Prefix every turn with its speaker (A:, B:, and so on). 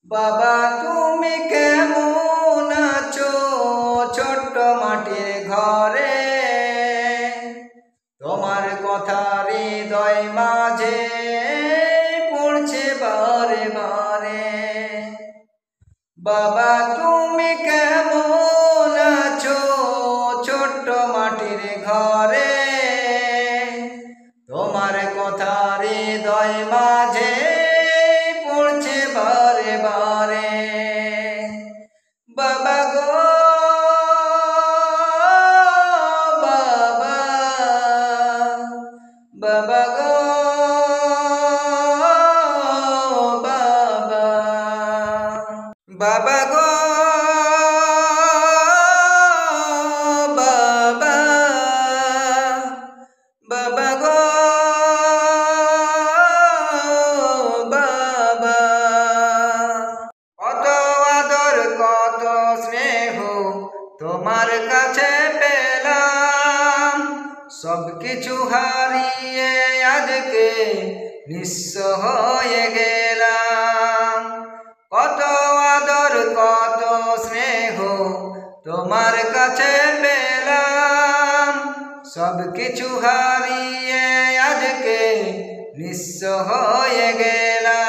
A: বাবা তুমি কেমন আছো ছোট্ট মাটির ঘরে, তোমার কথা হৃদয় মাঝে পড়ছে বারে বারে। বাবা তুমি কেমন আছো ছোট্ট মাটির ঘরে, তোমার কথা হৃদয় মাঝে পড়ছে বারে বারে। বাবা গো বাবা, বাবা গো বাবা, বাবা গো বাবা, বাবা গো বাবা। কত আদর কত স্নেহ তোমার কাছে পেলাম, সব কিছু হারিয়ে আজকে নিঃস্ব হয়ে গেলাম। কত আদর কত স্নেহ তোমার কাছে পেলাম, সব কিছু হারিয়ে আজকে নিঃস্ব হয়ে গেলাম।